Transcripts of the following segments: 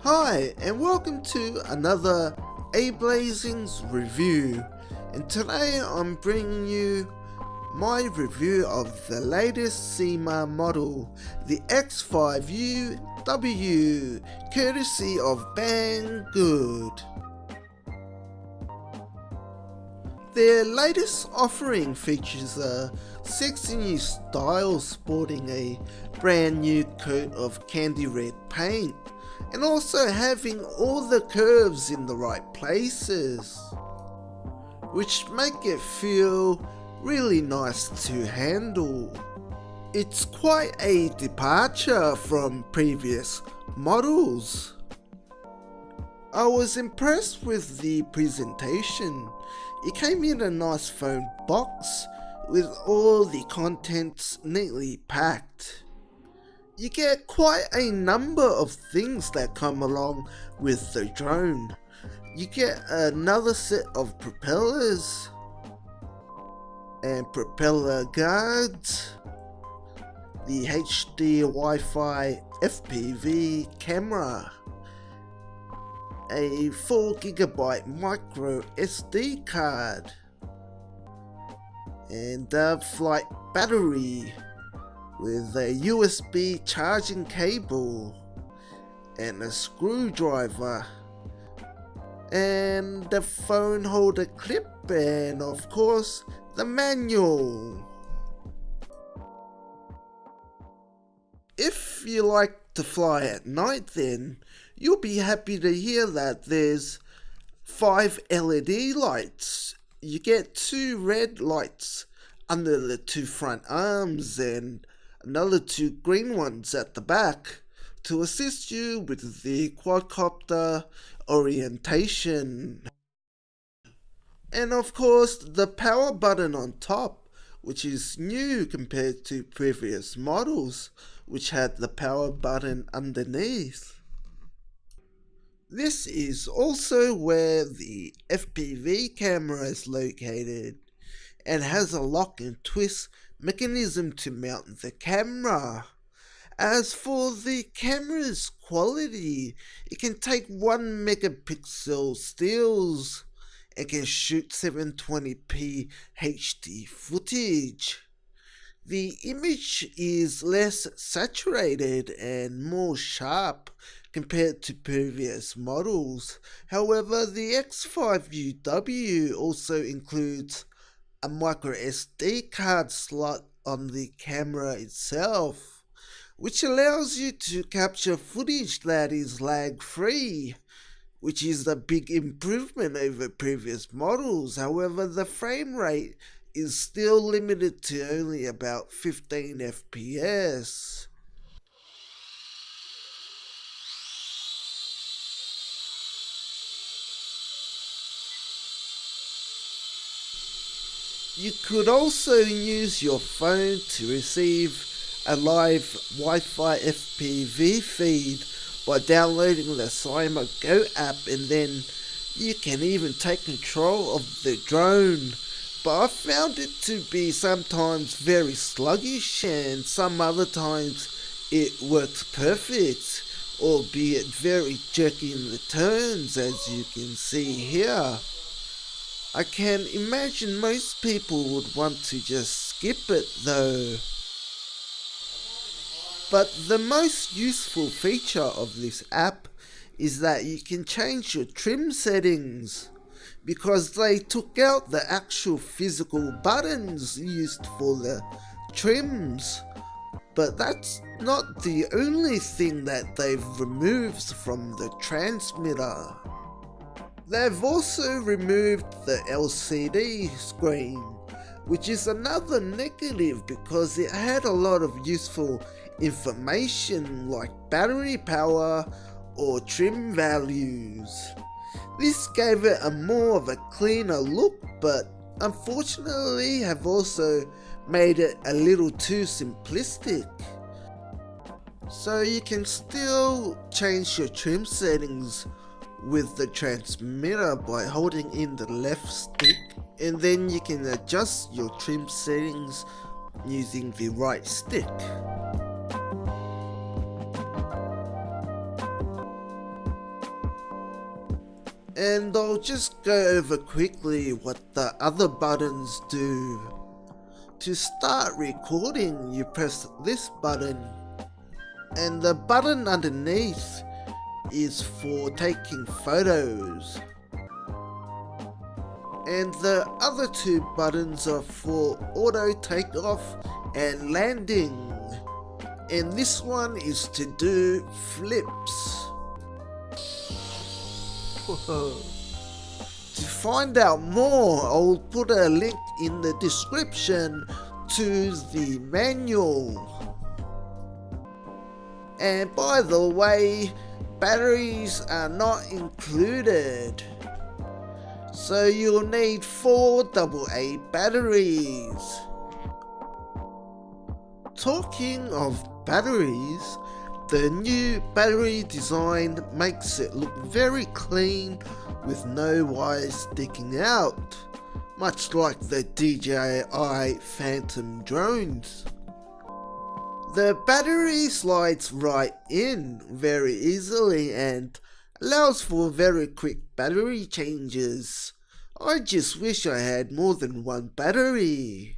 Hi and welcome to another Ablazing's review, and today I'm bringing you my review of the latest Syma model, the X5UW, courtesy of Banggood. Their latest offering features a sexy new style sporting a brand new coat of candy red paint, and also having all the curves in the right places, which make it feel really nice to handle. It's quite a departure from previous models. I was impressed with the presentation. It came in a nice foam box with all the contents neatly packed. You get quite a number of things that come along with the drone. You get another set of propellers and propeller guards, the HD Wi-Fi FPV camera, a 4GB micro SD card, and a flight battery with a USB charging cable and a screwdriver and the phone holder clip, and of course the manual. If you like to fly at night, then you'll be happy to hear that there's 5 LED lights. You get 2 red lights under the 2 front arms and another 2 green ones at the back to assist you with the quadcopter orientation. And of course the power button on top, which is new compared to previous models, which had the power button underneath. This is also where the FPV camera is located and has a lock and twist mechanism to mount the camera. As for the camera's quality, it can take 1 megapixel stills and can shoot 720p HD footage. The image is less saturated and more sharp compared to previous models. However, the X5UW also includes a micro SD card slot on the camera itself, which allows you to capture footage that is lag-free, which is a big improvement over previous models. However, the frame rate is still limited to only about 15 FPS. You could also use your phone to receive a live Wi-Fi FPV feed by downloading the Syma Go app, and then you can even take control of the drone. But I found it to be sometimes very sluggish, and some other times it works perfect, albeit very jerky in the turns, as you can see here. I can imagine most people would want to just skip it though. But the most useful feature of this app is that you can change your trim settings, because they took out the actual physical buttons used for the trims. But that's not the only thing that they've removed from the transmitter. They've also removed the LCD screen, which is another negative because it had a lot of useful information like battery power or trim values. This gave it a more of a cleaner look, but unfortunately have also made it a little too simplistic. So you can still change your trim settings with the transmitter by holding in the left stick, and then you can adjust your trim settings using the right stick. And I'll just go over quickly what the other buttons do. To start recording, you press this button, and the button underneath is for taking photos. And the other two buttons are for auto takeoff and landing. And this one is to do flips. Whoa. To find out more, I'll put a link in the description to the manual. And by the way, batteries are not included, so you'll need 4 AA batteries. Talking of batteries, the new battery design makes it look very clean with no wires sticking out, much like the DJI Phantom drones. The battery slides right in very easily and allows for very quick battery changes. I just wish I had more than one battery.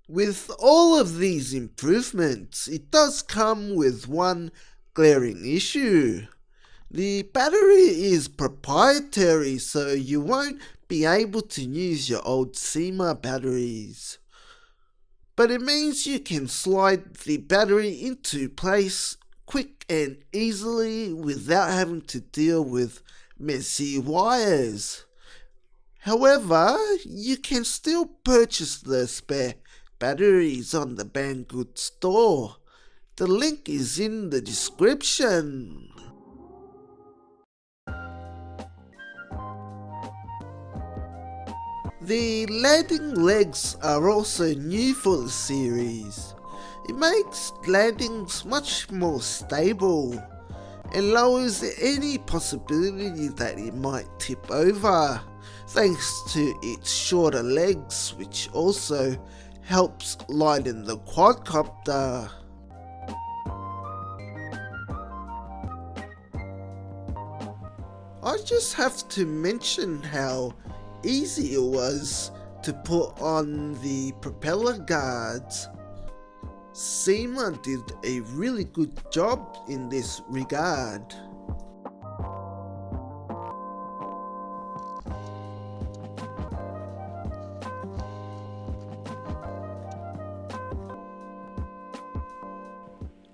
With all of these improvements, it does come with one glaring issue. The battery is proprietary, so you won't be able to use your old Syma batteries. But it means you can slide the battery into place quick and easily without having to deal with messy wires. However, you can still purchase the spare batteries on the Banggood store. The link is in the description. The landing legs are also new for the series. It makes landings much more stable and lowers any possibility that it might tip over, thanks to its shorter legs, which also helps lighten the quadcopter. I just have to mention how easy it was to put on the propeller guards. Syma did a really good job in this regard.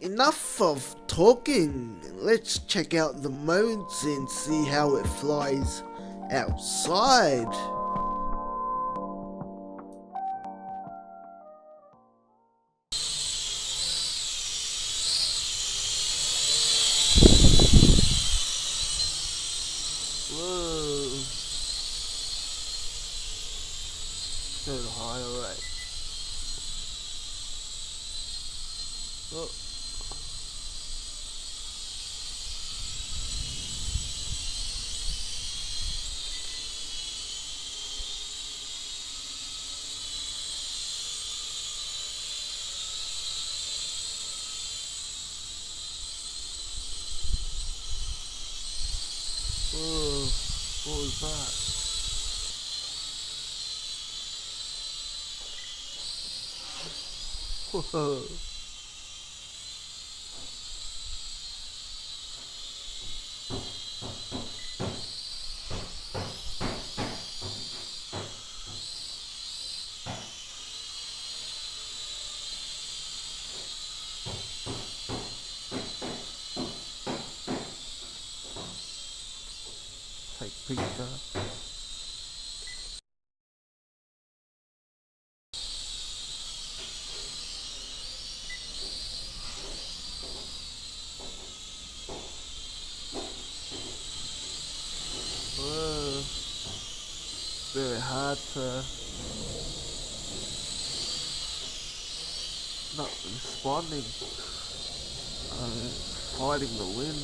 Enough of talking, let's check out the modes and see how it flies outside. Whoa. Go to higher rate. Oh. Whoa, what was that? Whoa. Take picture. Whoa. Very hard to not responding. Fighting the wind.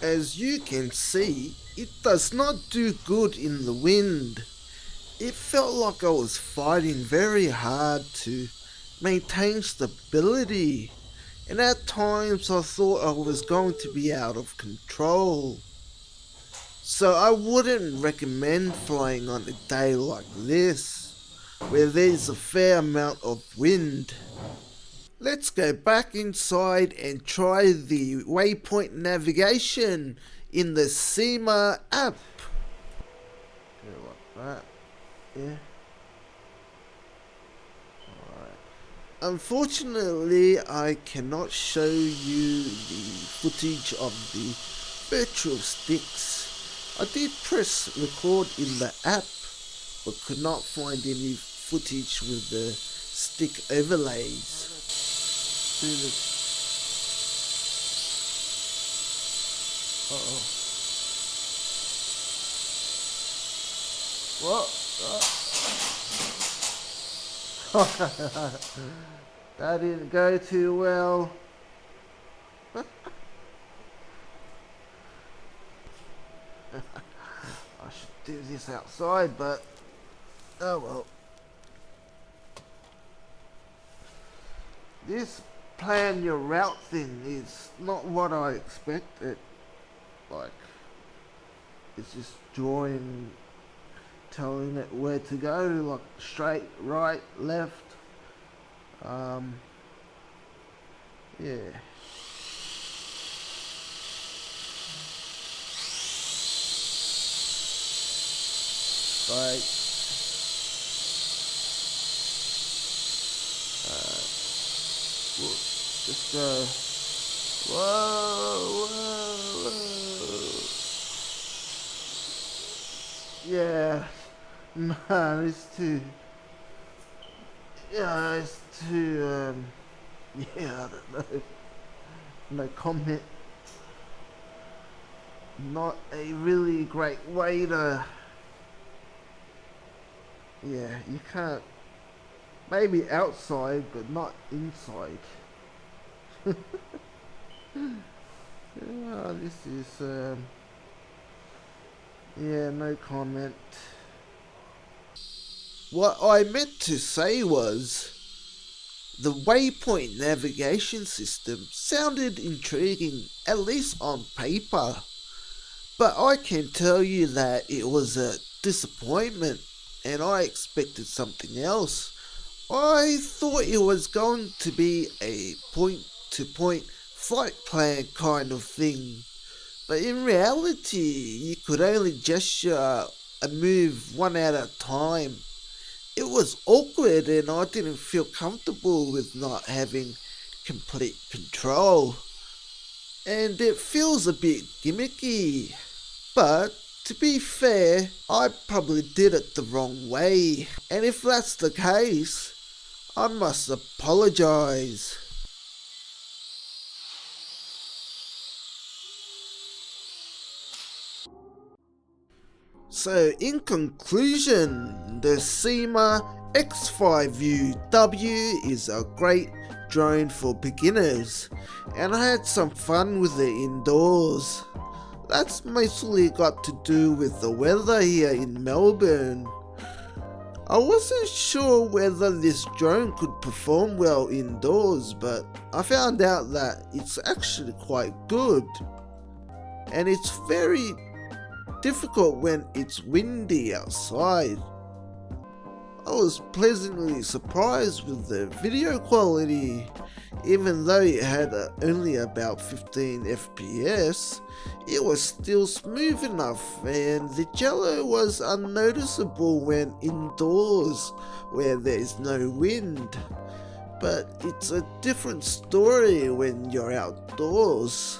As you can see, it does not do good in the wind. It felt like I was fighting very hard to maintain stability, and at times I thought I was going to be out of control. So I wouldn't recommend flying on a day like this, where there's a fair amount of wind. Let's go back inside and try the Waypoint navigation in the Syma app. Go like that, yeah. Unfortunately, I cannot show you the footage of the virtual sticks. I did press record in the app, but could not find any footage with the stick overlays. What? That didn't go too well. I should do this outside, but oh well. This plan your route thing is not what I expected. Like, it's just drawing, telling it where to go, like straight, right, left. Yeah. Right. Just go. Whoa, whoa, whoa. Yeah. No, it's too. Yeah, it's too. Yeah, I don't know. No comment. Not a really great way to. Yeah, you can't. Maybe outside, but not inside. Yeah, this is. Yeah, no comment. What I meant to say was, the Waypoint navigation system sounded intriguing, at least on paper, but I can tell you that it was a disappointment, and I expected something else. I thought it was going to be a point-to-point flight plan kind of thing, but in reality, you could only gesture and move one at a time. It was awkward and I didn't feel comfortable with not having complete control. And it feels a bit gimmicky. But to be fair, I probably did it the wrong way. And if that's the case, I must apologise. So in conclusion, the Syma X5UW is a great drone for beginners, and I had some fun with it indoors. That's mostly got to do with the weather here in Melbourne. I wasn't sure whether this drone could perform well indoors, but I found out that it's actually quite good, and it's very difficult when it's windy outside. I was pleasantly surprised with the video quality. Even though it had only about 15 FPS, it was still smooth enough, and the jello was unnoticeable when indoors where there's no wind. But it's a different story when you're outdoors.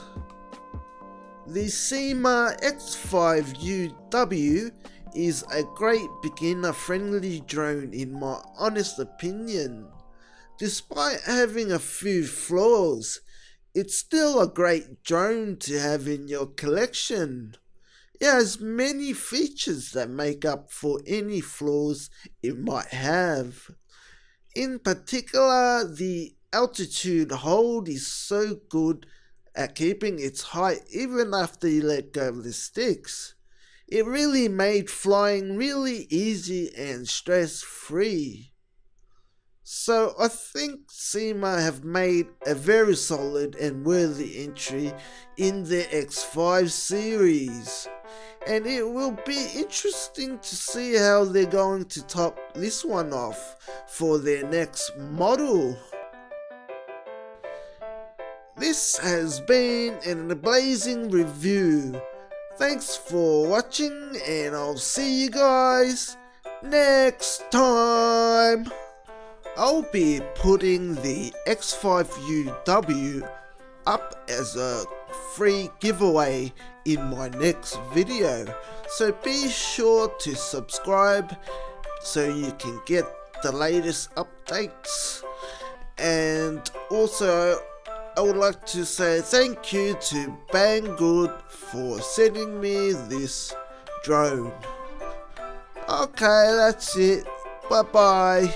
The Syma X5UW is a great beginner-friendly drone in my honest opinion. Despite having a few flaws, it's still a great drone to have in your collection. It has many features that make up for any flaws it might have. In particular, the altitude hold is so good at keeping its height even after you let go of the sticks. It really made flying really easy and stress-free. So I think Syma have made a very solid and worthy entry in their X5 series, and it will be interesting to see how they're going to top this one off for their next model. This has been an Ablazing review. Thanks for watching, and I'll see you guys next time. I'll be putting the X5UW up as a free giveaway in my next video, so be sure to subscribe so you can get the latest updates. And also, I would like to say thank you to Banggood for sending me this drone. Okay, that's it. Bye bye.